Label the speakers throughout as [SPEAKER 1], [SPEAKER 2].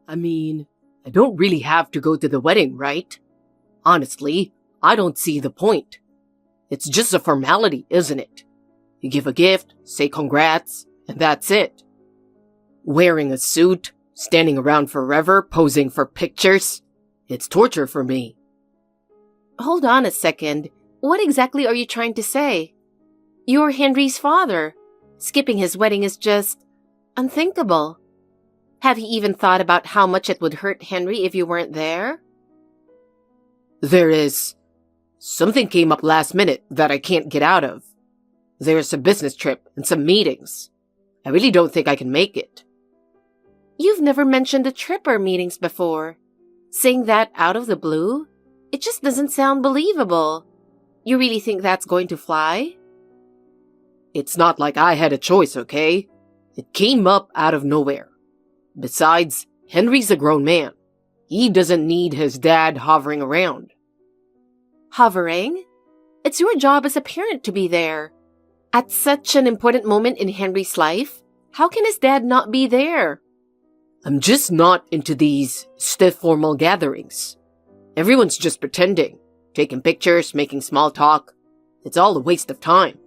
[SPEAKER 1] I mean, I don't really have to go to the wedding, right? Honestly, I don't see the point. It's just a formality, isn't it? You give a gift, say congrats, and that's it. Wearing a suit, standing around forever, posing for pictures, it's torture for me.
[SPEAKER 2] Hold on a second. What exactly are you trying to say? You're Henry's father. Skipping his wedding is just unthinkable. Have you even thought about how much it would hurt Henry if you weren't there?
[SPEAKER 1] There is. Something came up last minute that I can't get out of. There's a business trip and some meetings. I really don't think I can make it.
[SPEAKER 2] You've never mentioned a trip or meetings before. Saying that out of the blue? It just doesn't sound believable. You really think that's going to fly?
[SPEAKER 1] It's not like I had a choice, okay? It came up out of nowhere. Besides, Henry's a grown man. He doesn't need his dad hovering around.
[SPEAKER 2] Hovering? It's your job as a parent to be there. At such an important moment in Henry's life, how can his dad not be there?
[SPEAKER 1] I'm just not into these stiff formal gatherings. Everyone's just pretending, taking pictures, making small talk. It's all a waste of time.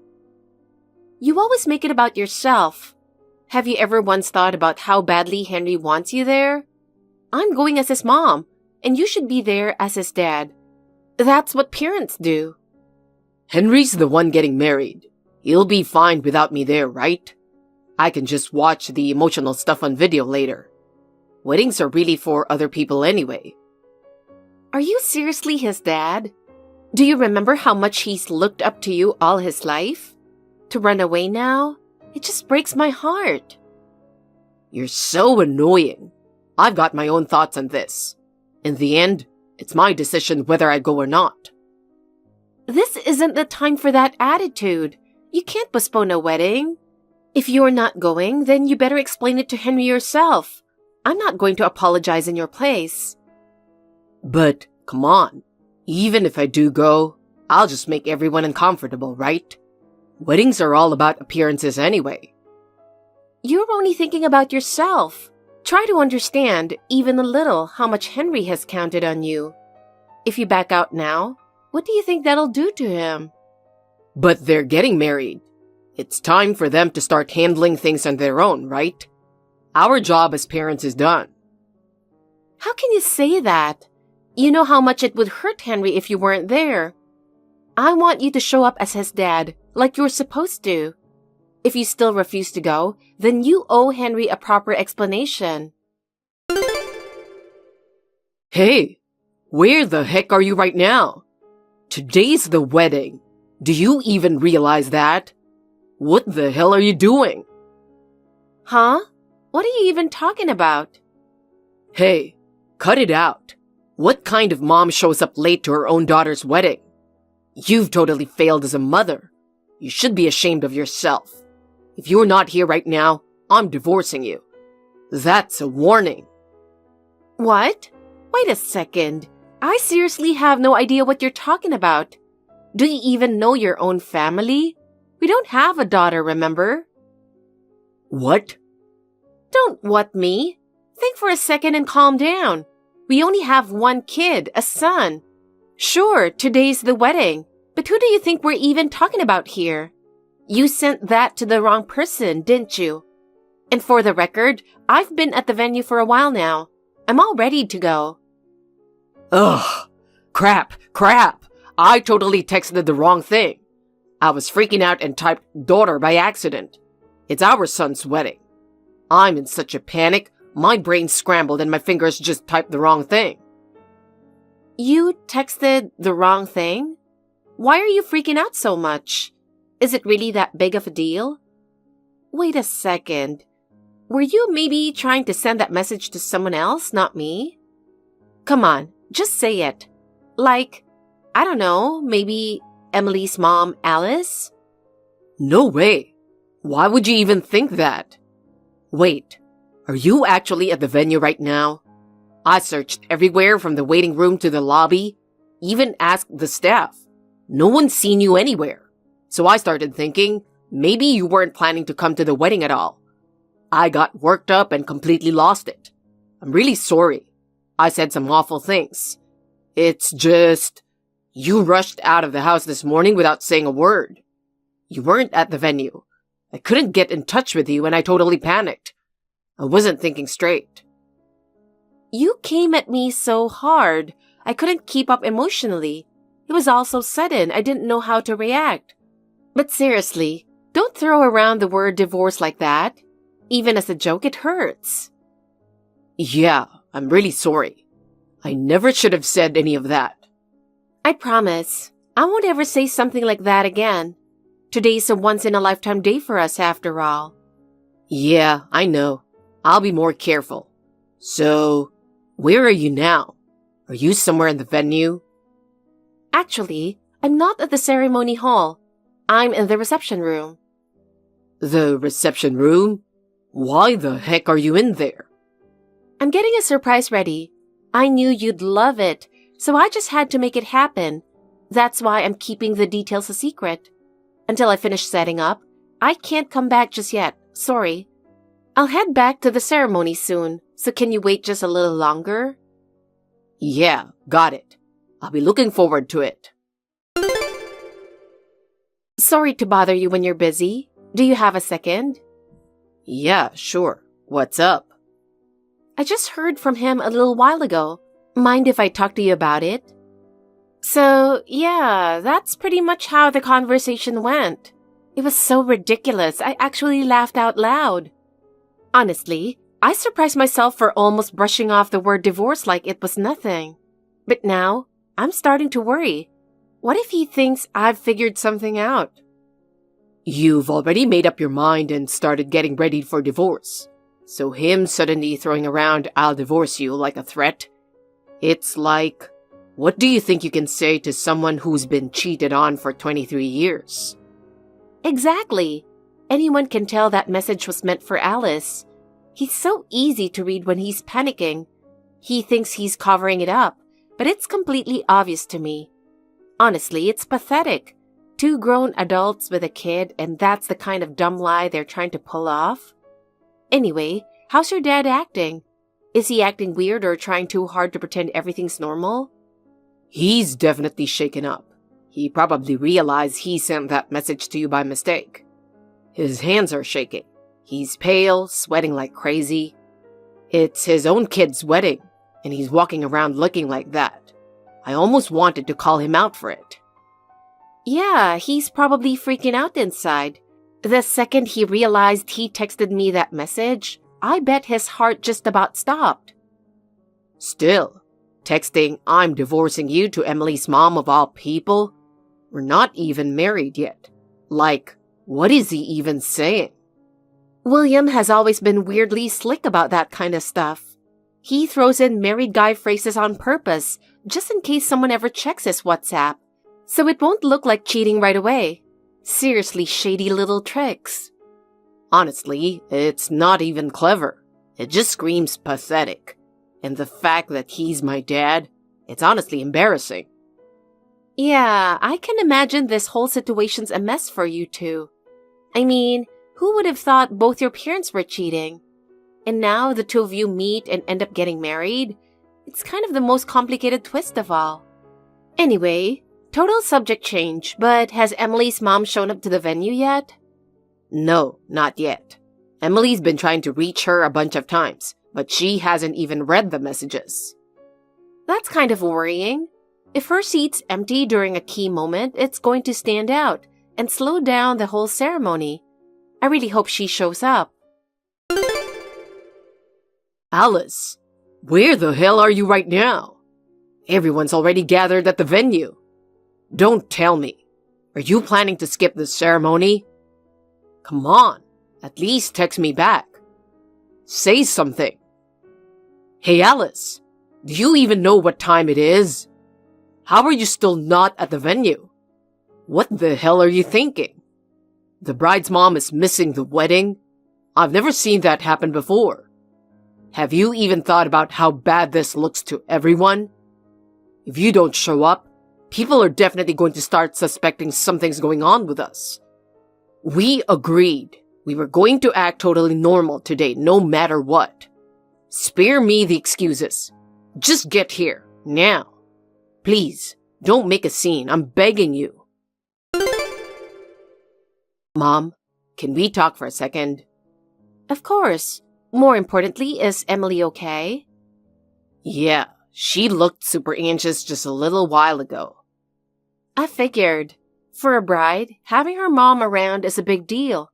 [SPEAKER 2] You always make it about yourself. Have you ever once thought about how badly Henry wants you there? I'm going as his mom, and you should be there as his dad. That's what parents do.
[SPEAKER 1] Henry's the one getting married. He'll be fine without me there, right? I can just watch the emotional stuff on video later. Weddings are really for other people anyway.
[SPEAKER 2] Are you seriously his dad? Do you remember how much he's looked up to you all his life? To run away now? It just breaks my heart.
[SPEAKER 1] You're so annoying. I've got my own thoughts on this. In the end, it's my decision whether I go or not.
[SPEAKER 2] This isn't the time for that attitude. You can't postpone a wedding. If you're not going, then you better explain it to Henry yourself. I'm not going to apologize in your place.
[SPEAKER 1] But, come on. Even if I do go, I'll just make everyone uncomfortable, right? Weddings are all about appearances anyway.
[SPEAKER 2] You're only thinking about yourself. Try to understand, even a little, how much Henry has counted on you. If you back out now, what do you think that'll do to him?
[SPEAKER 1] But they're getting married. It's time for them to start handling things on their own, right? Our job as parents is done.
[SPEAKER 2] How can you say that? You know how much it would hurt Henry if you weren't there. I want you to show up as his dad, like you're supposed to. If you still refuse to go, then you owe Henry a proper explanation.
[SPEAKER 1] Hey, where the heck are you right now? Today's the wedding. Do you even realize that? What the hell are you doing?
[SPEAKER 2] Huh? What are you even talking about?
[SPEAKER 1] Hey, cut it out. What kind of mom shows up late to her own daughter's wedding? You've totally failed as a mother. You should be ashamed of yourself. If you're not here right now, I'm divorcing you. That's a warning.
[SPEAKER 2] What? Wait a second. I seriously have no idea what you're talking about. Do you even know your own family? We don't have a daughter, remember?
[SPEAKER 1] What?
[SPEAKER 2] Don't what me. Think for a second and calm down. We only have one kid, a son. Sure, today's the wedding, but who do you think we're even talking about here? You sent that to the wrong person, didn't you? And for the record, I've been at the venue for a while now. I'm all ready to go.
[SPEAKER 1] Ugh. Crap. I totally texted the wrong thing. I was freaking out and typed daughter by accident. It's our son's wedding. I'm in such a panic, my brain scrambled and my fingers just typed the wrong thing.
[SPEAKER 2] You texted the wrong thing? Why are you freaking out so much? Is it really that big of a deal? Wait a second. Were you maybe trying to send that message to someone else, not me? Come on, just say it. Like, I don't know, maybe Emily's mom, Alice?
[SPEAKER 1] No way. Why would you even think that? Wait, are you actually at the venue right now? I searched everywhere from the waiting room to the lobby, even asked the staff. No one's seen you anywhere. So I started thinking, maybe you weren't planning to come to the wedding at all. I got worked up and completely lost it. I'm really sorry. I said some awful things. It's just, you rushed out of the house this morning without saying a word. You weren't at the venue. I couldn't get in touch with you and I totally panicked. I wasn't thinking straight.
[SPEAKER 2] You came at me so hard. I couldn't keep up emotionally. It was all so sudden, I didn't know how to react. But seriously, don't throw around the word divorce like that. Even as a joke, it hurts.
[SPEAKER 1] Yeah, I'm really sorry. I never should have said any of that.
[SPEAKER 2] I promise, I won't ever say something like that again. Today's a once-in-a-lifetime day for us, after all.
[SPEAKER 1] Yeah, I know. I'll be more careful. So, where are you now? Are you somewhere in the venue?
[SPEAKER 2] Actually, I'm not at the ceremony hall. I'm in the reception room.
[SPEAKER 1] The reception room? Why the heck are you in there?
[SPEAKER 2] I'm getting a surprise ready. I knew you'd love it, so I just had to make it happen. That's why I'm keeping the details a secret. Until I finish setting up, I can't come back just yet. Sorry. I'll head back to the ceremony soon, so can you wait just a little longer?
[SPEAKER 1] Yeah, got it. I'll be looking forward to it.
[SPEAKER 2] Sorry to bother you when you're busy. Do you have a second?
[SPEAKER 1] Yeah, sure. What's up?
[SPEAKER 2] I just heard from him a little while ago. Mind if I talk to you about it? So, yeah, that's pretty much how the conversation went. It was so ridiculous, I actually laughed out loud. Honestly, I surprised myself for almost brushing off the word divorce like it was nothing. But now, I'm starting to worry. What if he thinks I've figured something out?
[SPEAKER 1] You've already made up your mind and started getting ready for divorce. So him suddenly throwing around "I'll divorce you" like a threat? It's like, what do you think you can say to someone who's been cheated on for 23 years?
[SPEAKER 2] Exactly. Anyone can tell that message was meant for Alice. He's so easy to read when he's panicking. He thinks he's covering it up, but it's completely obvious to me. Honestly, it's pathetic. 2 grown adults with a kid, and that's the kind of dumb lie they're trying to pull off. Anyway, how's your dad acting? Is he acting weird or trying too hard to pretend everything's normal?
[SPEAKER 1] He's definitely shaken up. He probably realized he sent that message to you by mistake. His hands are shaking. He's pale, sweating like crazy. It's his own kid's wedding, and he's walking around looking like that. I almost wanted to call him out for it.
[SPEAKER 2] Yeah, he's probably freaking out inside. The second he realized he texted me that message, I bet his heart just about stopped.
[SPEAKER 1] Still, texting "I'm divorcing you" to Emily's mom of all people? We're not even married yet. Like, what is he even saying?
[SPEAKER 2] William has always been weirdly slick about that kind of stuff. He throws in married guy phrases on purpose, just in case someone ever checks his WhatsApp, so it won't look like cheating right away. Seriously shady little tricks.
[SPEAKER 1] Honestly, it's not even clever. It just screams pathetic. And the fact that he's my dad, it's honestly embarrassing.
[SPEAKER 2] Yeah, I can imagine this whole situation's a mess for you two. I mean, who would have thought both your parents were cheating? And now the two of you meet and end up getting married? It's kind of the most complicated twist of all. Anyway, total subject change, but has Emily's mom shown up to the venue yet?
[SPEAKER 1] No, not yet. Emily's been trying to reach her a bunch of times, but she hasn't even read the messages.
[SPEAKER 2] That's kind of worrying. If her seat's empty during a key moment, it's going to stand out and slow down the whole ceremony. I really hope she shows up.
[SPEAKER 1] Alice, where the hell are you right now? Everyone's already gathered at the venue. Don't tell me. Are you planning to skip the ceremony? Come on, at least text me back. Say something. Hey Alice, do you even know what time it is? How are you still not at the venue? What the hell are you thinking? The bride's mom is missing the wedding? I've never seen that happen before. Have you even thought about how bad this looks to everyone? If you don't show up, people are definitely going to start suspecting something's going on with us. We agreed we were going to act totally normal today, no matter what. Spare me the excuses. Just get here, now. Please, don't make a scene. I'm begging you. Mom, can we talk for a second?
[SPEAKER 2] Of course. More importantly, is Emily okay?
[SPEAKER 1] Yeah, she looked super anxious just a little while ago.
[SPEAKER 2] I figured. For a bride, having her mom around is a big deal.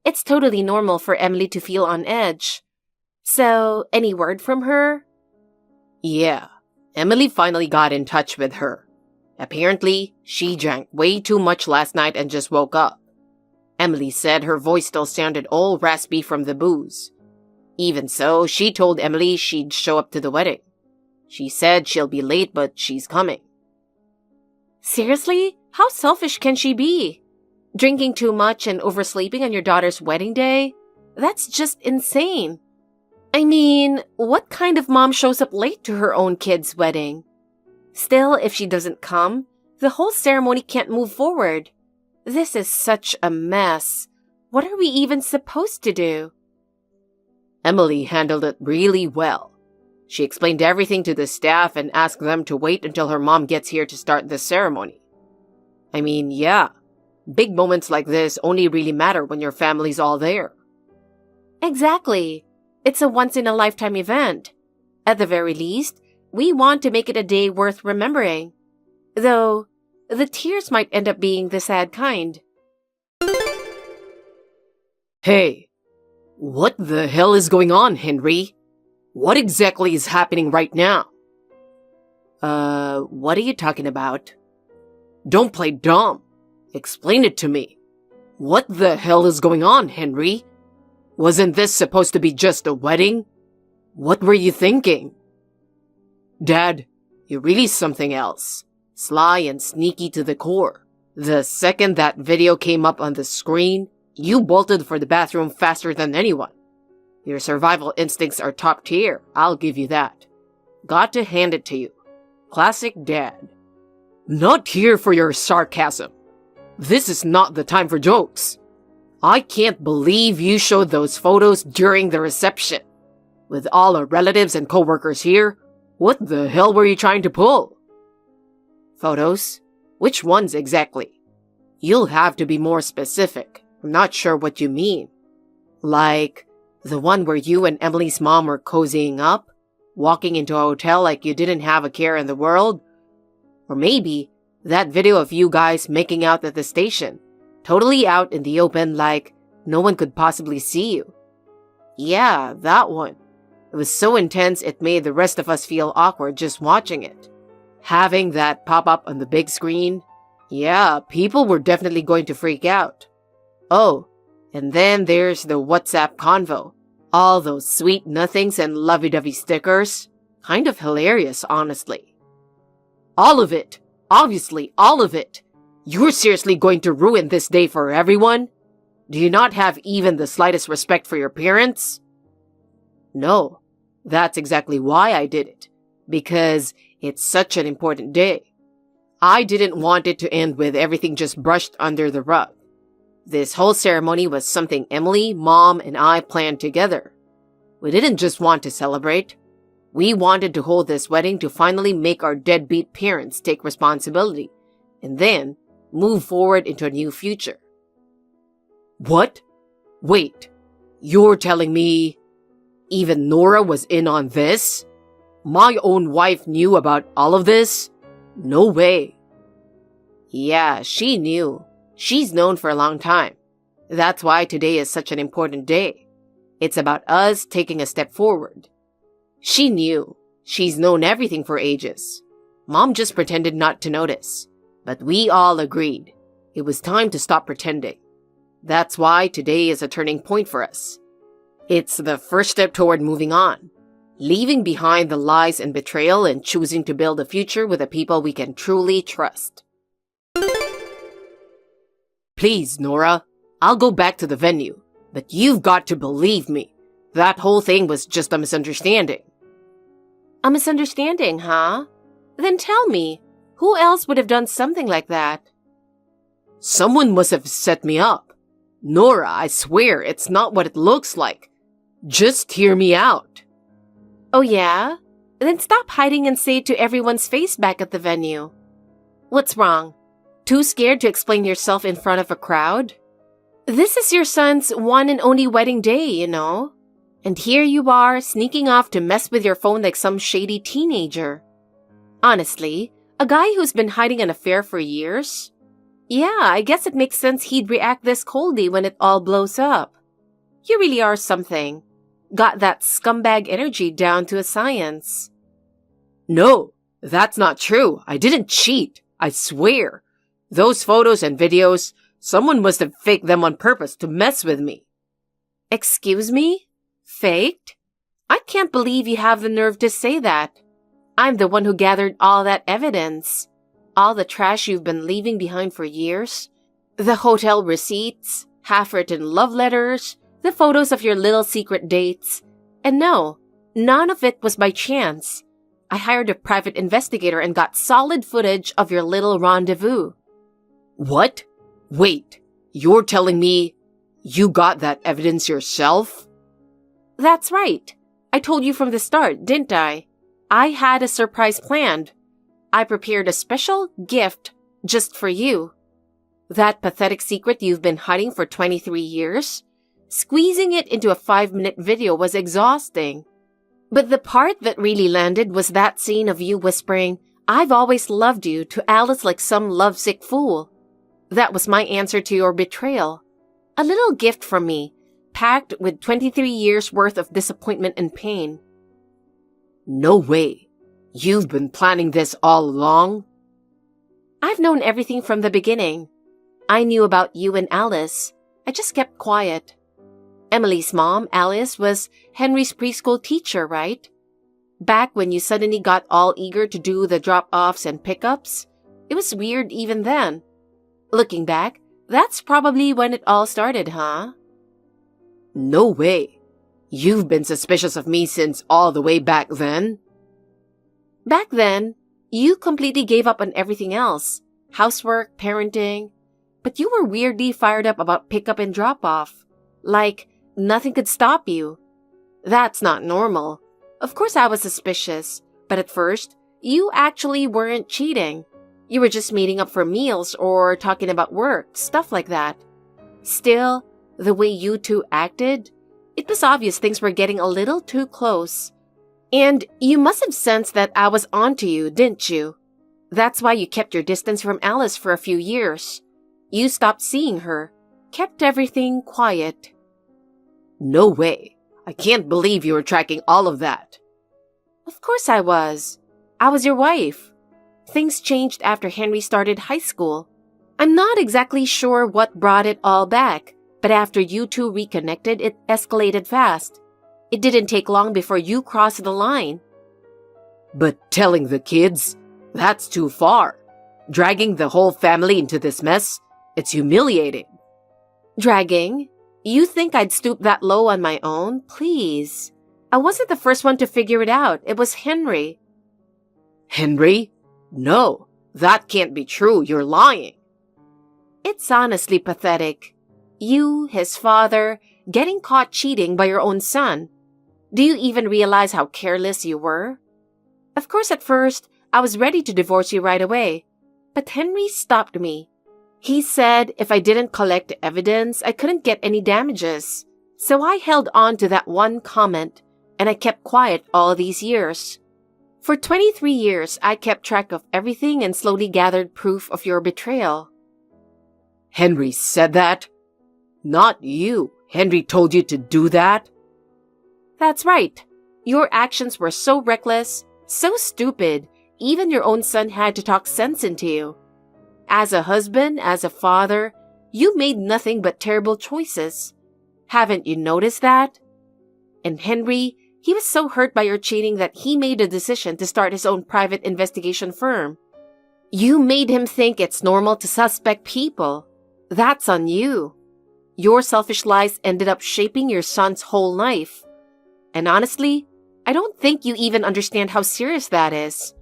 [SPEAKER 2] It's totally normal for Emily to feel on edge. So, any word from her?
[SPEAKER 1] Yeah, Emily finally got in touch with her. Apparently, she drank way too much last night and just woke up. Emily said her voice still sounded all raspy from the booze. Even so, she told Emily she'd show up to the wedding. She said she'll be late, but she's coming.
[SPEAKER 2] Seriously? How selfish can she be? Drinking too much and oversleeping on your daughter's wedding day? That's just insane. I mean, what kind of mom shows up late to her own kid's wedding? Still, if she doesn't come, the whole ceremony can't move forward. This is such a mess. What are we even supposed to do?
[SPEAKER 1] Emily handled it really well. She explained everything to the staff and asked them to wait until her mom gets here to start the ceremony. I mean, yeah, big moments like this only really matter when your family's all there.
[SPEAKER 2] Exactly. It's a once-in-a-lifetime event. At the very least, we want to make it a day worth remembering. Though, the tears might end up being the sad kind.
[SPEAKER 1] Hey, what the hell is going on, Henry? What exactly is happening right now? What are you talking about? Don't play dumb. Explain it to me. What the hell is going on, Henry? Wasn't this supposed to be just a wedding? What were you thinking? Dad, you're really something else. Sly and sneaky to the core. The second that video came up on the screen, you bolted for the bathroom faster than anyone. Your survival instincts are top tier, I'll give you that. Got to hand it to you. Classic dad. Not here for your sarcasm. This is not the time for jokes. I can't believe you showed those photos during the reception. With all our relatives and coworkers here, what the hell were you trying to pull? Photos? Which ones exactly? You'll have to be more specific. I'm not sure what you mean. Like, the one where you and Emily's mom were cozying up? Walking into a hotel like you didn't have a care in the world? Or maybe, that video of you guys making out at the station, totally out in the open like no one could possibly see you. Yeah, that one. It was so intense it made the rest of us feel awkward just watching it. Having that pop up on the big screen, yeah, people were definitely going to freak out. Oh, and then there's the WhatsApp convo. All those sweet nothings and lovey-dovey stickers. Kind of hilarious, honestly. All of it. Obviously, all of it. You're seriously going to ruin this day for everyone? Do you not have even the slightest respect for your parents? No, that's exactly why I did it. Because it's such an important day. I didn't want it to end with everything just brushed under the rug. This whole ceremony was something Emily, Mom, and I planned together. We didn't just want to celebrate. We wanted to hold this wedding to finally make our deadbeat parents take responsibility, and then move forward into a new future. What? Wait, you're telling me even Nora was in on this? My own wife knew about all of this? No way. Yeah, she knew. She's known for a long time. That's why today is such an important day. It's about us taking a step forward. She knew. She's known everything for ages. Mom just pretended not to notice. But we all agreed. It was time to stop pretending. That's why today is a turning point for us. It's the first step toward moving on. Leaving behind the lies and betrayal and choosing to build a future with the people we can truly trust. Please, Nora, I'll go back to the venue, but you've got to believe me. That whole thing was just a misunderstanding.
[SPEAKER 2] A misunderstanding, huh? Then tell me, who else would have done something like that?
[SPEAKER 1] Someone must have set me up. Nora, I swear, it's not what it looks like. Just hear me out.
[SPEAKER 2] Oh yeah? Then stop hiding and say it to everyone's face back at the venue. What's wrong? Too scared to explain yourself in front of a crowd? This is your son's one and only wedding day, you know? And here you are, sneaking off to mess with your phone like some shady teenager. Honestly, a guy who's been hiding an affair for years? Yeah, I guess it makes sense he'd react this coldly when it all blows up. You really are something. Got that scumbag energy down to a science.
[SPEAKER 1] No, that's not true. I didn't cheat. I swear. Those photos and videos, someone must have faked them on purpose to mess with me.
[SPEAKER 2] Excuse me? Faked? I can't believe you have the nerve to say that. I'm the one who gathered all that evidence. All the trash you've been leaving behind for years. The hotel receipts, half-written love letters, the photos of your little secret dates. And no, none of it was by chance. I hired a private investigator and got solid footage of your little rendezvous.
[SPEAKER 1] What? Wait, you're telling me you got that evidence yourself?
[SPEAKER 2] That's right. I told you from the start, didn't I? I had a surprise planned. I prepared a special gift just for you. That pathetic secret you've been hiding for 23 years? Squeezing it into a 5-minute video was exhausting. But the part that really landed was that scene of you whispering, "I've always loved you," to Alice like some lovesick fool. That was my answer to your betrayal. A little gift from me, packed with 23 years worth of disappointment and pain.
[SPEAKER 1] No way. You've been planning this all along?
[SPEAKER 2] I've known everything from the beginning. I knew about you and Alice. I just kept quiet. Emily's mom, Alice, was Henry's preschool teacher, right? Back when you suddenly got all eager to do the drop-offs and pickups, it was weird even then. Looking back, that's probably when it all started, huh?
[SPEAKER 1] No way. You've been suspicious of me since all the way back then?
[SPEAKER 2] Back then, you completely gave up on everything else. Housework, parenting. But you were weirdly fired up about pickup and drop-off. Like, nothing could stop you. That's not normal. Of course I was suspicious, but at first, you actually weren't cheating. You were just meeting up for meals or talking about work, stuff like that. Still, the way you two acted, it was obvious things were getting a little too close. And you must have sensed that I was onto you, didn't you? That's why you kept your distance from Alice for a few years. You stopped seeing her, kept everything quiet.
[SPEAKER 1] No way. I can't believe you were tracking all of that.
[SPEAKER 2] Of course I was. I was your wife. Things changed after Henry started high school. I'm not exactly sure what brought it all back, but after you two reconnected, it escalated fast. It didn't take long before you crossed the line.
[SPEAKER 1] But telling the kids, that's too far. Dragging the whole family into this mess, it's humiliating.
[SPEAKER 2] Dragging? You think I'd stoop that low on my own? Please. I wasn't the first one to figure it out. It was Henry.
[SPEAKER 1] Henry? No, that can't be true. You're lying.
[SPEAKER 2] It's honestly pathetic. You, his father, getting caught cheating by your own son. Do you even realize how careless you were? Of course, at first, I was ready to divorce you right away. But Henry stopped me. He said if I didn't collect evidence, I couldn't get any damages. So I held on to that one comment, and I kept quiet all these years. For 23 years, I kept track of everything and slowly gathered proof of your betrayal.
[SPEAKER 1] Henry said that? Not you. Henry told you to do that?
[SPEAKER 2] That's right. Your actions were so reckless, so stupid, even your own son had to talk sense into you. As a husband, as a father, you made nothing but terrible choices. Haven't you noticed that? And Henry, he was so hurt by your cheating that he made a decision to start his own private investigation firm. You made him think it's normal to suspect people. That's on you. Your selfish lies ended up shaping your son's whole life. And honestly, I don't think you even understand how serious that is.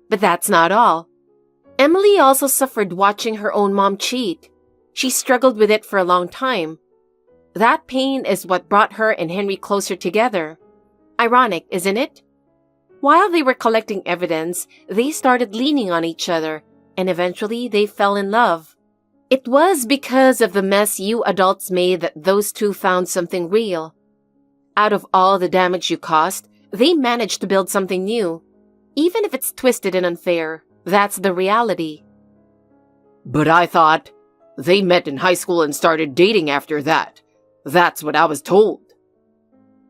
[SPEAKER 2] But that's not all. Emily also suffered watching her own mom cheat. She struggled with it for a long time. That pain is what brought her and Henry closer together. Ironic, isn't it? While they were collecting evidence, they started leaning on each other, and eventually they fell in love. It was because of the mess you adults made that those two found something real. Out of all the damage you caused, they managed to build something new. Even if it's twisted and unfair, that's the reality.
[SPEAKER 1] But I thought they met in high school and started dating after that. That's what I was told.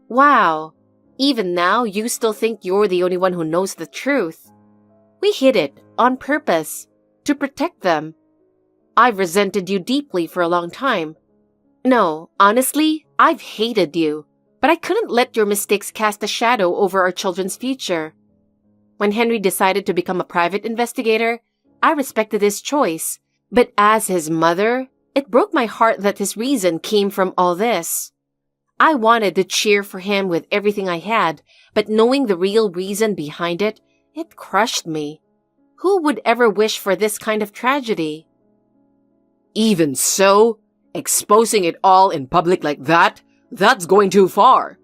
[SPEAKER 2] Wow, even now you still think you're the only one who knows the truth. We hid it on purpose, to protect them. I've resented you deeply for a long time. No, honestly, I've hated you, but I couldn't let your mistakes cast a shadow over our children's future. When Henry decided to become a private investigator, I respected his choice, but as his mother, it broke my heart that his reason came from all this. I wanted to cheer for him with everything I had, but knowing the real reason behind it, it crushed me. Who would ever wish for this kind of tragedy?
[SPEAKER 1] Even so, exposing it all in public like that, that's going too far.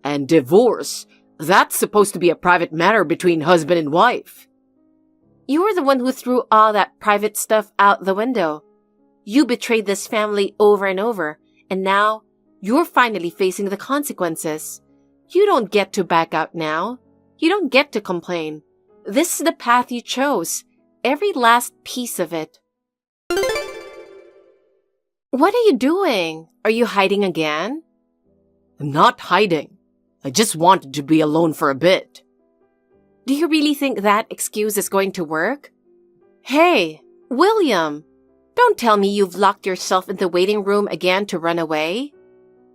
[SPEAKER 1] And divorce, that's supposed to be a private matter between husband and wife.
[SPEAKER 2] You were the one who threw all that private stuff out the window. You betrayed this family over and over, and now you're finally facing the consequences. You don't get to back out now. You don't get to complain. This is the path you chose, every last piece of it. What are you doing? Are you hiding again?
[SPEAKER 1] I'm not hiding. I just wanted to be alone for a bit.
[SPEAKER 2] Do you really think that excuse is going to work? Hey, William, don't tell me you've locked yourself in the waiting room again to run away.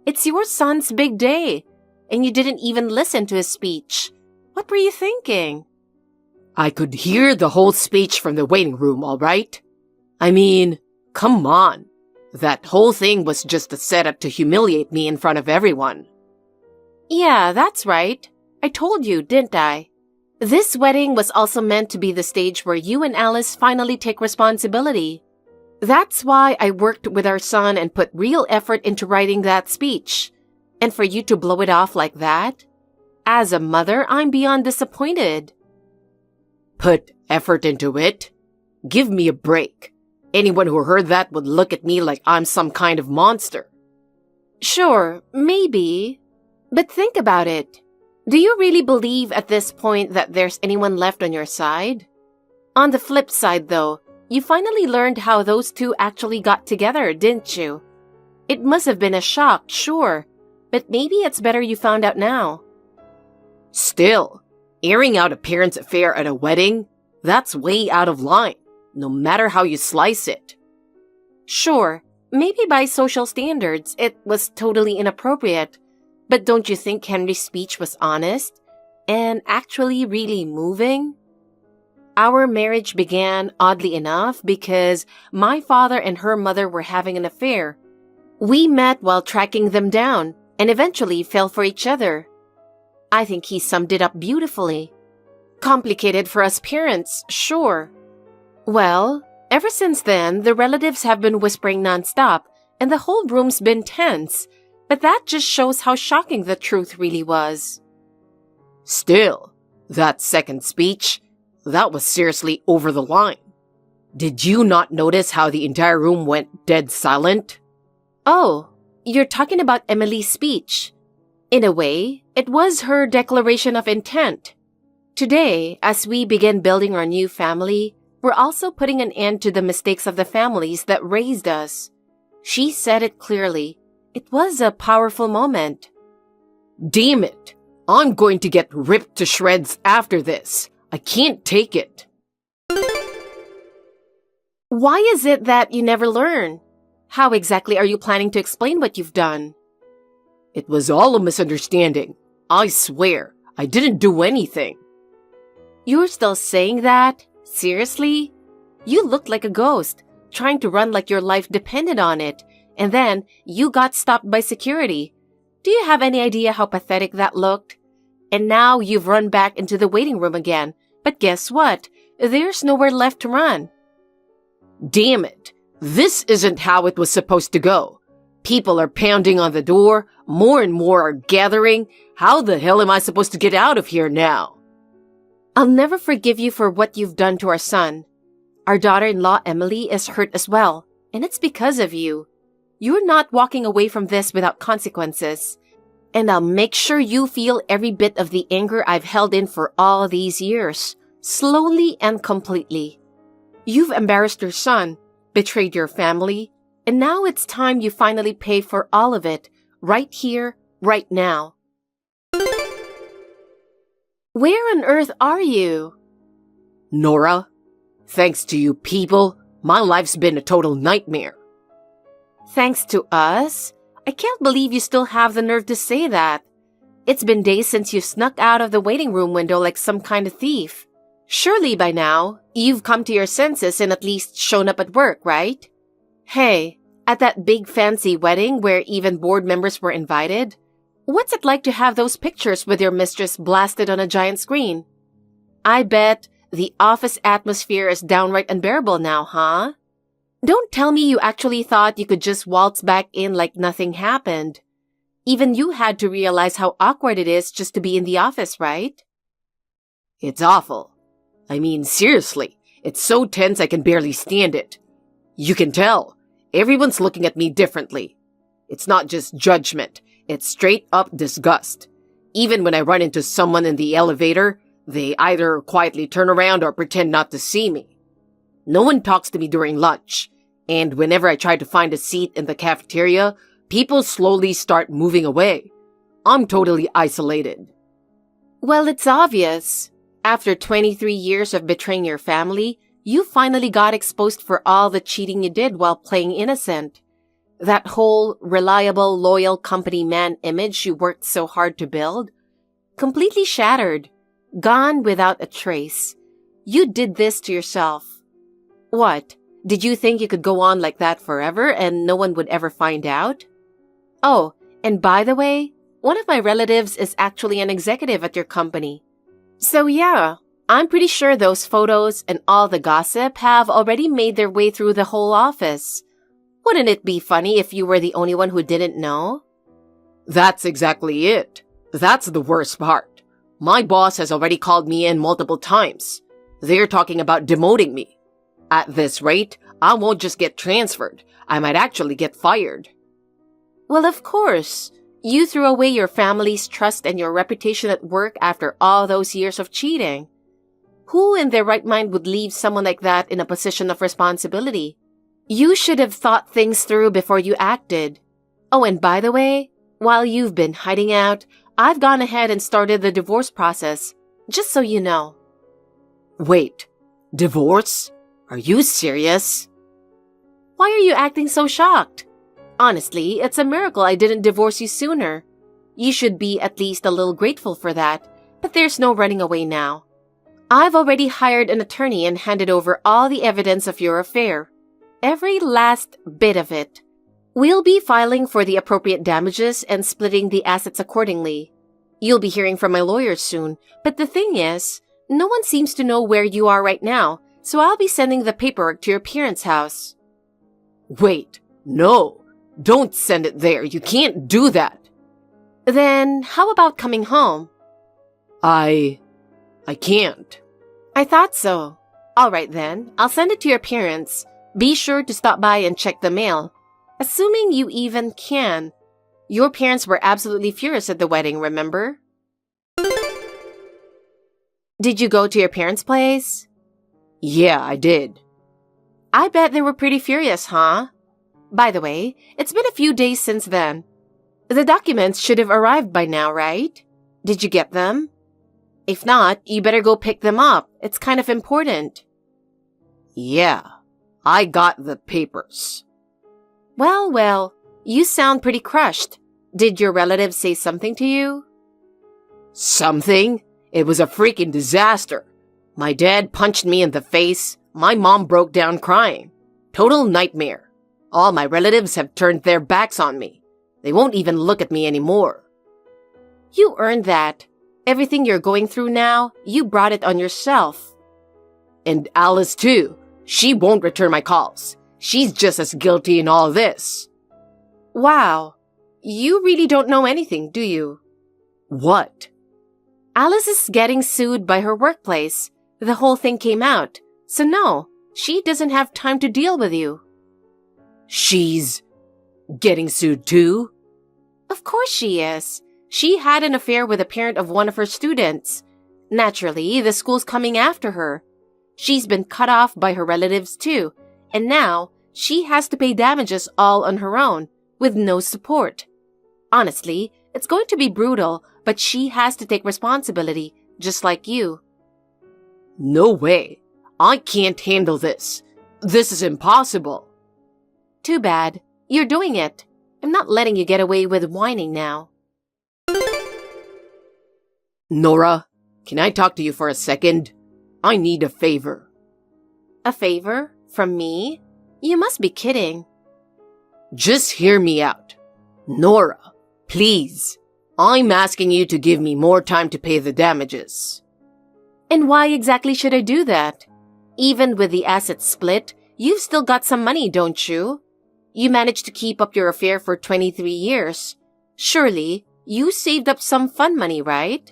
[SPEAKER 2] It's your son's big day, and you didn't even listen to his speech. What were you thinking?
[SPEAKER 1] I could hear the whole speech from the waiting room, all right? I mean, come on. That whole thing was just a setup to humiliate me in front of everyone.
[SPEAKER 2] Yeah, that's right. I told you, didn't I? This wedding was also meant to be the stage where you and Alice finally take responsibility. That's why I worked with our son and put real effort into writing that speech. And for you to blow it off like that? As a mother, I'm beyond disappointed.
[SPEAKER 1] Put effort into it? Give me a break. Anyone who heard that would look at me like I'm some kind of monster.
[SPEAKER 2] Sure, maybe. But think about it. Do you really believe at this point that there's anyone left on your side? On the flip side, though, you finally learned how those two actually got together, didn't you? It must have been a shock, sure, but maybe it's better you found out now.
[SPEAKER 1] Still, airing out a parent's affair at a wedding, that's way out of line, no matter how you slice it.
[SPEAKER 2] Sure, maybe by social standards, it was totally inappropriate. But don't you think Henry's speech was honest and actually really moving? Our marriage began, oddly enough, because my father and her mother were having an affair. We met while tracking them down and eventually fell for each other. I think he summed it up beautifully. Complicated for us parents, sure. Well, ever since then, the relatives have been whispering nonstop, and the whole room's been tense. But that just shows how shocking the truth really was.
[SPEAKER 1] Still, that second speech, that was seriously over the line. Did you not notice how the entire room went dead silent?
[SPEAKER 2] Oh, you're talking about Emily's speech. In a way, it was her declaration of intent. Today, as we begin building our new family, we're also putting an end to the mistakes of the families that raised us. She said it clearly. It was a powerful moment.
[SPEAKER 1] Damn it! I'm going to get ripped to shreds after this. I can't take it.
[SPEAKER 2] Why is it that you never learn? How exactly are you planning to explain what you've done?
[SPEAKER 1] It was all a misunderstanding. I swear, I didn't do anything.
[SPEAKER 2] You're still saying that? Seriously? You looked like a ghost, trying to run like your life depended on it. And then, you got stopped by security. Do you have any idea how pathetic that looked? And now you've run back into the waiting room again. But guess what? There's nowhere left to run.
[SPEAKER 1] Damn it. This isn't how it was supposed to go. People are pounding on the door. More and more are gathering. How the hell am I supposed to get out of here now?
[SPEAKER 2] I'll never forgive you for what you've done to our son. Our daughter-in-law Emily is hurt as well, and it's because of you. You're not walking away from this without consequences. And I'll make sure you feel every bit of the anger I've held in for all these years, slowly and completely. You've embarrassed your son, betrayed your family, and now it's time you finally pay for all of it, right here, right now. Where on earth are you?
[SPEAKER 1] Nora, thanks to you people, my life's been a total nightmare.
[SPEAKER 2] Thanks to us? I can't believe you still have the nerve to say that. It's been days since you snuck out of the waiting room window like some kind of thief. Surely by now, you've come to your senses and at least shown up at work, right? Hey, at that big fancy wedding where even board members were invited, what's it like to have those pictures with your mistress blasted on a giant screen? I bet the office atmosphere is downright unbearable now, huh? Don't tell me you actually thought you could just waltz back in like nothing happened. Even you had to realize how awkward it is just to be in the office, right?
[SPEAKER 1] It's awful. I mean, seriously, it's so tense I can barely stand it. You can tell. Everyone's looking at me differently. It's not just judgment, it's straight up disgust. Even when I run into someone in the elevator, they either quietly turn around or pretend not to see me. No one talks to me during lunch, and whenever I try to find a seat in the cafeteria, people slowly start moving away. I'm totally isolated.
[SPEAKER 2] Well, it's obvious. After 23 years of betraying your family, you finally got exposed for all the cheating you did while playing innocent. That whole reliable, loyal company man image you worked so hard to build, completely shattered, gone without a trace. You did this to yourself. What? Did you think you could go on like that forever and no one would ever find out? Oh, and by the way, one of my relatives is actually an executive at your company. So yeah, I'm pretty sure those photos and all the gossip have already made their way through the whole office. Wouldn't it be funny if you were the only one who didn't know?
[SPEAKER 1] That's exactly it. That's the worst part. My boss has already called me in multiple times. They're talking about demoting me. At this rate, I won't just get transferred. I might actually get fired.
[SPEAKER 2] Well, of course. You threw away your family's trust and your reputation at work after all those years of cheating. Who in their right mind would leave someone like that in a position of responsibility? You should have thought things through before you acted. Oh, and by the way, while you've been hiding out, I've gone ahead and started the divorce process, just so you know.
[SPEAKER 1] Wait, divorce? Are you serious?
[SPEAKER 2] Why are you acting so shocked? Honestly, it's a miracle I didn't divorce you sooner. You should be at least a little grateful for that, but there's no running away now. I've already hired an attorney and handed over all the evidence of your affair. Every last bit of it. We'll be filing for the appropriate damages and splitting the assets accordingly. You'll be hearing from my lawyers soon, but the thing is, no one seems to know where you are right now, so I'll be sending the paperwork to your parents' house.
[SPEAKER 1] Wait, no. Don't send it there. You can't do that.
[SPEAKER 2] Then how about coming home?
[SPEAKER 1] I can't.
[SPEAKER 2] I thought so. All right then, I'll send it to your parents. Be sure to stop by and check the mail. Assuming you even can. Your parents were absolutely furious at the wedding, remember? Did you go to your parents' place?
[SPEAKER 1] Yeah, I did.
[SPEAKER 2] I bet they were pretty furious, huh? By the way, it's been a few days since then. The documents should have arrived by now, right? Did you get them? If not, you better go pick them up. It's kind of important.
[SPEAKER 1] Yeah, I got the papers.
[SPEAKER 2] Well, you sound pretty crushed. Did your relatives say something to you?
[SPEAKER 1] Something? It was a freaking disaster. My dad punched me in the face. My mom broke down crying. Total nightmare. All my relatives have turned their backs on me. They won't even look at me anymore.
[SPEAKER 2] You earned that. Everything you're going through now, you brought it on yourself.
[SPEAKER 1] And Alice too. She won't return my calls. She's just as guilty in all this.
[SPEAKER 2] Wow. You really don't know anything, do you?
[SPEAKER 1] What?
[SPEAKER 2] Alice is getting sued by her workplace. The whole thing came out. So no, she doesn't have time to deal with you.
[SPEAKER 1] She's getting sued too?
[SPEAKER 2] Of course she is. She had an affair with a parent of one of her students. Naturally, the school's coming after her. She's been cut off by her relatives too, and now she has to pay damages all on her own, with no support. Honestly, it's going to be brutal, but she has to take responsibility, just like you.
[SPEAKER 1] No way. I can't handle this. This is impossible.
[SPEAKER 2] Too bad. You're doing it. I'm not letting you get away with whining now.
[SPEAKER 1] Nora, can I talk to you for a second? I need a favor.
[SPEAKER 2] A favor? From me? You must be kidding.
[SPEAKER 1] Just hear me out. Nora, please. I'm asking you to give me more time to pay the damages.
[SPEAKER 2] And why exactly should I do that? Even with the assets split, you've still got some money, don't you? You managed to keep up your affair for 23 years. Surely, you saved up some fun money, right?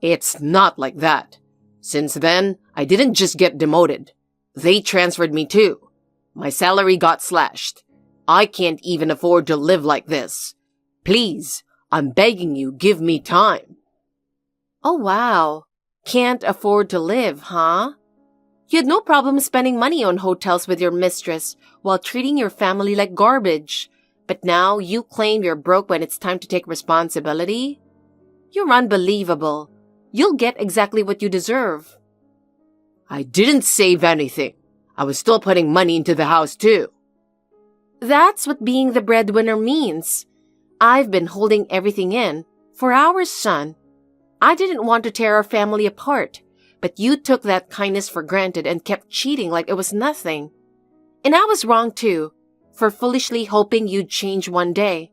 [SPEAKER 1] It's not like that. Since then, I didn't just get demoted. They transferred me too. My salary got slashed. I can't even afford to live like this. Please, I'm begging you, give me time.
[SPEAKER 2] Oh wow. Can't afford to live, huh? You had no problem spending money on hotels with your mistress while treating your family like garbage. But now you claim you're broke when it's time to take responsibility? You're unbelievable. You'll get exactly what you deserve.
[SPEAKER 1] I didn't save anything. I was still putting money into the house too.
[SPEAKER 2] That's what being the breadwinner means. I've been holding everything in for our son. I didn't want to tear our family apart, but you took that kindness for granted and kept cheating like it was nothing. And I was wrong too, for foolishly hoping you'd change one day.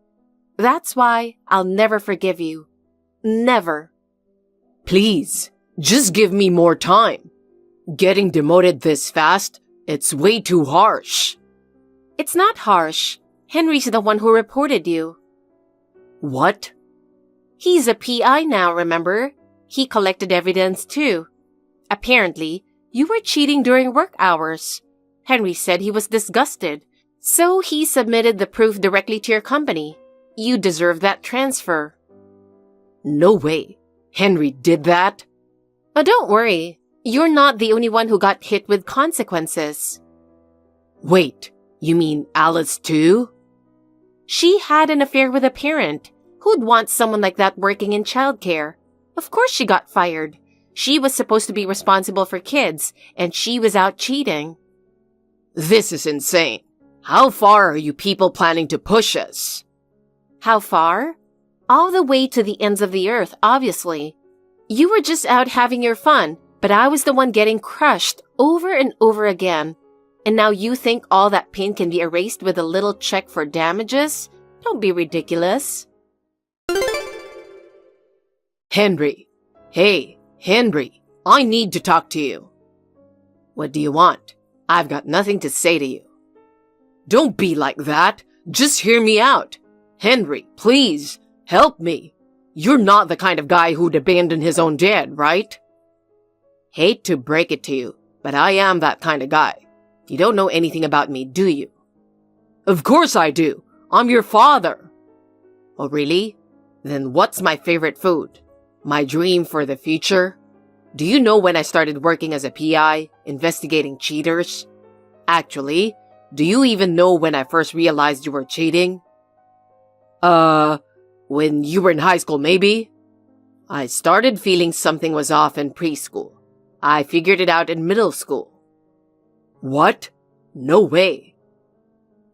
[SPEAKER 2] That's why I'll never forgive you. Never.
[SPEAKER 1] Please, just give me more time. Getting demoted this fast, it's way too harsh.
[SPEAKER 2] It's not harsh. Henry's the one who reported you.
[SPEAKER 1] What?
[SPEAKER 2] He's a PI now, remember? He collected evidence too. Apparently, you were cheating during work hours. Henry said he was disgusted, so he submitted the proof directly to your company. You deserve that transfer.
[SPEAKER 1] No way. Henry did that?
[SPEAKER 2] But don't worry. You're not the only one who got hit with consequences.
[SPEAKER 1] Wait, you mean Alice too?
[SPEAKER 2] She had an affair with a parent. Who'd want someone like that working in childcare? Of course she got fired. She was supposed to be responsible for kids, and she was out cheating.
[SPEAKER 1] This is insane. How far are you people planning to push us?
[SPEAKER 2] How far? All the way to the ends of the earth, obviously. You were just out having your fun, but I was the one getting crushed over and over again. And now you think all that pain can be erased with a little check for damages? Don't be ridiculous.
[SPEAKER 1] Henry. Hey, Henry. I need to talk to you. What do you want? I've got nothing to say to you. Don't be like that. Just hear me out. Henry, please, help me. You're not the kind of guy who'd abandon his own dad, right? Hate to break it to you, but I am that kind of guy. You don't know anything about me, do you? Of course I do. I'm your father. Oh, really? Then what's my favorite food? My dream for the future? Do you know when I started working as a PI, investigating cheaters? Actually, do you even know when I first realized you were cheating? When you were in high school, maybe? I started feeling something was off in preschool. I figured it out in middle school. What? No way.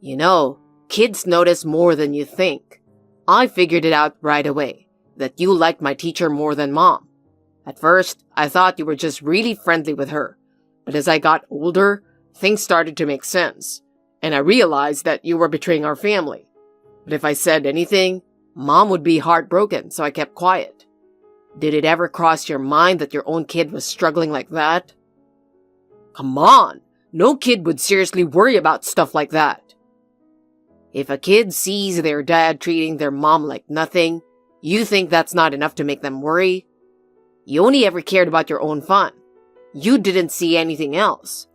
[SPEAKER 1] You know, kids notice more than you think. I figured it out right away, that you liked my teacher more than Mom. At first, I thought you were just really friendly with her, but as I got older, things started to make sense, and I realized that you were betraying our family. But if I said anything, Mom would be heartbroken, so I kept quiet. Did it ever cross your mind that your own kid was struggling like that? Come on, no kid would seriously worry about stuff like that. If a kid sees their dad treating their mom like nothing, you think that's not enough to make them worry? You only ever cared about your own fun. You didn't see anything else.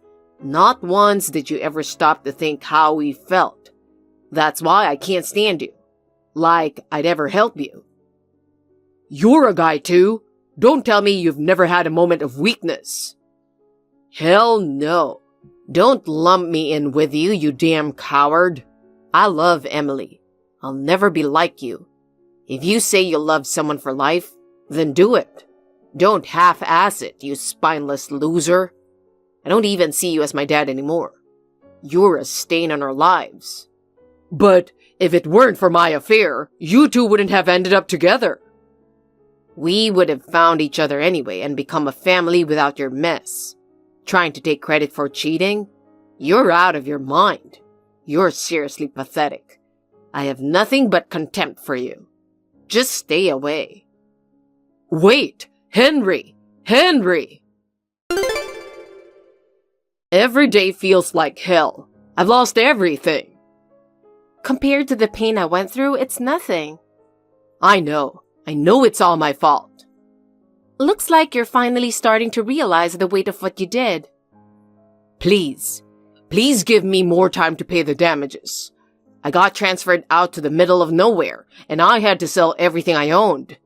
[SPEAKER 1] Not once did you ever stop to think how we felt. That's why I can't stand you. Like I'd ever help you. You're a guy too. Don't tell me you've never had a moment of weakness. Hell no. Don't lump me in with you, you damn coward. I love Emily. I'll never be like you. If you say you'll love someone for life, then do it. Don't half-ass it, you spineless loser. I don't even see you as my dad anymore. You're a stain on our lives. But if it weren't for my affair, you two wouldn't have ended up together. We would have found each other anyway and become a family without your mess. Trying to take credit for cheating? You're out of your mind. You're seriously pathetic. I have nothing but contempt for you. Just stay away. Wait, Henry! Henry! Every day feels like hell. I've lost everything.
[SPEAKER 2] Compared to the pain I went through, it's nothing.
[SPEAKER 1] I know it's all my fault.
[SPEAKER 2] Looks like you're finally starting to realize the weight of what you did.
[SPEAKER 1] Please give me more time to pay the damages. I got transferred out to the middle of nowhere, and I had to sell everything I owned.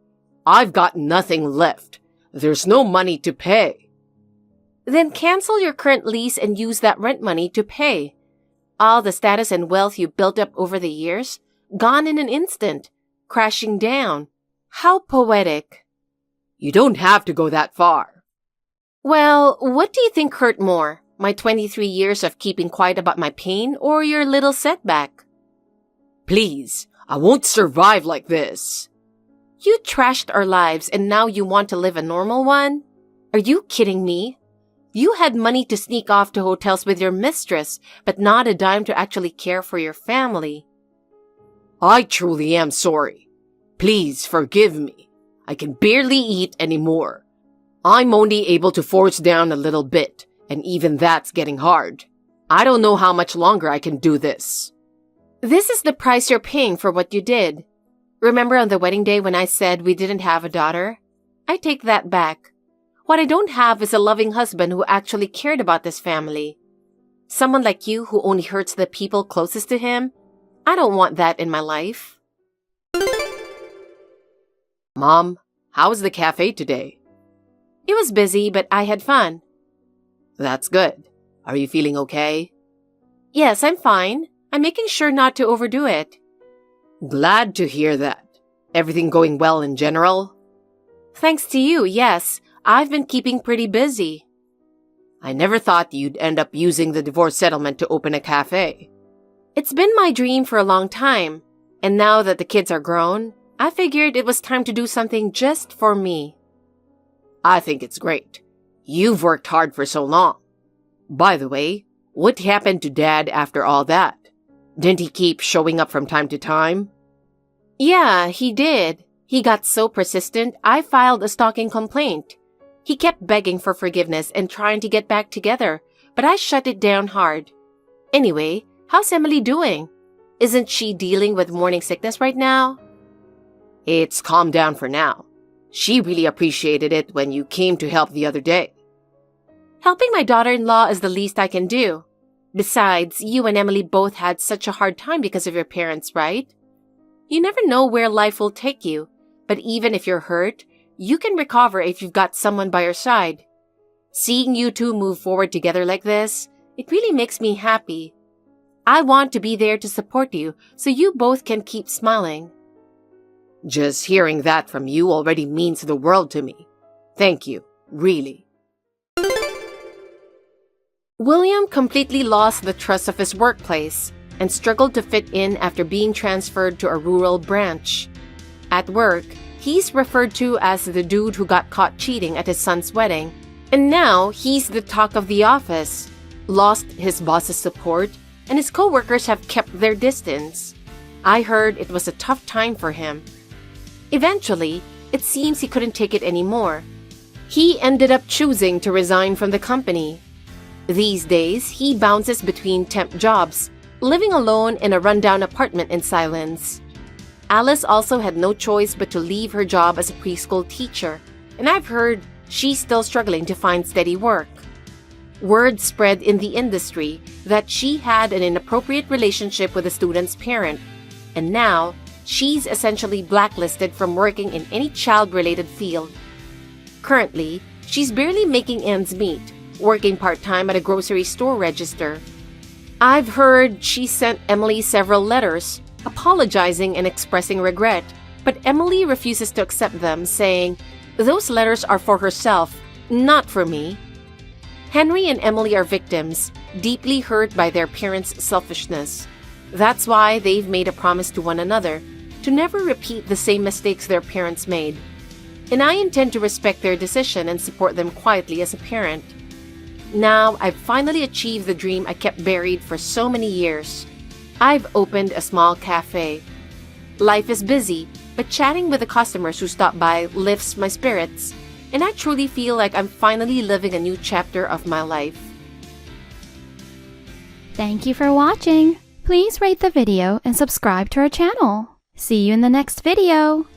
[SPEAKER 1] I've got nothing left. There's no money to pay.
[SPEAKER 2] Then cancel your current lease and use that rent money to pay. All the status and wealth you built up over the years, gone in an instant, crashing down. How poetic.
[SPEAKER 1] You don't have to go that far.
[SPEAKER 2] Well, what do you think hurt more? My 23 years of keeping quiet about my pain or your little setback?
[SPEAKER 1] Please, I won't survive like this.
[SPEAKER 2] You trashed our lives and now you want to live a normal one? Are you kidding me? You had money to sneak off to hotels with your mistress, but not a dime to actually care for your family.
[SPEAKER 1] I truly am sorry. Please forgive me. I can barely eat anymore. I'm only able to force down a little bit, and even that's getting hard. I don't know how much longer I can do this.
[SPEAKER 2] This is the price you're paying for what you did. Remember on the wedding day when I said we didn't have a daughter? I take that back. What I don't have is a loving husband who actually cared about this family. Someone like you who only hurts the people closest to him? I don't want that in my life.
[SPEAKER 1] Mom, how was the cafe today?
[SPEAKER 2] It was busy, but I had fun.
[SPEAKER 1] That's good. Are you feeling okay?
[SPEAKER 2] Yes, I'm fine. I'm making sure not to overdo it.
[SPEAKER 1] Glad to hear that. Everything going well in general?
[SPEAKER 2] Thanks to you, yes. I've been keeping pretty busy.
[SPEAKER 1] I never thought you'd end up using the divorce settlement to open a cafe.
[SPEAKER 2] It's been my dream for a long time, and now that the kids are grown, I figured it was time to do something just for me.
[SPEAKER 1] I think it's great. You've worked hard for so long. By the way, what happened to Dad after all that? Didn't he keep showing up from time to time?
[SPEAKER 2] Yeah, he did. He got so persistent, I filed a stalking complaint. He kept begging for forgiveness and trying to get back together, but I shut it down hard. Anyway, how's Emily doing? Isn't she dealing with morning sickness right now?
[SPEAKER 1] It's calmed down for now. She really appreciated it when you came to help the other day.
[SPEAKER 2] Helping my daughter-in-law is the least I can do. Besides, you and Emily both had such a hard time because of your parents, right? You never know where life will take you, but even if you're hurt, you can recover if you've got someone by your side. Seeing you two move forward together like this, it really makes me happy. I want to be there to support you so you both can keep smiling.
[SPEAKER 1] Just hearing that from you already means the world to me. Thank you, really.
[SPEAKER 2] William completely lost the trust of his workplace and struggled to fit in after being transferred to a rural branch. At work, he's referred to as the dude who got caught cheating at his son's wedding, and now he's the talk of the office, lost his boss's support, and his coworkers have kept their distance. I heard it was a tough time for him. Eventually, it seems he couldn't take it anymore. He ended up choosing to resign from the company. These days, he bounces between temp jobs, living alone in a rundown apartment in silence. Alice also had no choice but to leave her job as a preschool teacher and I've heard she's still struggling to find steady work. Word spread in the industry that she had an inappropriate relationship with a student's parent, and now she's essentially blacklisted from working in any child-related field. Currently, she's barely making ends meet, working part-time at a grocery store register. I've heard she sent Emily several letters, apologizing and expressing regret, but Emily refuses to accept them, saying, "Those letters are for herself, not for me." Henry and Emily are victims, deeply hurt by their parents' selfishness. That's why they've made a promise to one another to never repeat the same mistakes their parents made. And I intend to respect their decision and support them quietly as a parent. Now, I've finally achieved the dream I kept buried for so many years. I've opened a small cafe. Life is busy, but chatting with the customers who stop by lifts my spirits, and I truly feel like I'm finally living a new chapter of my life.
[SPEAKER 3] Thank you for watching. Please rate the video and subscribe to our channel. See you in the next video.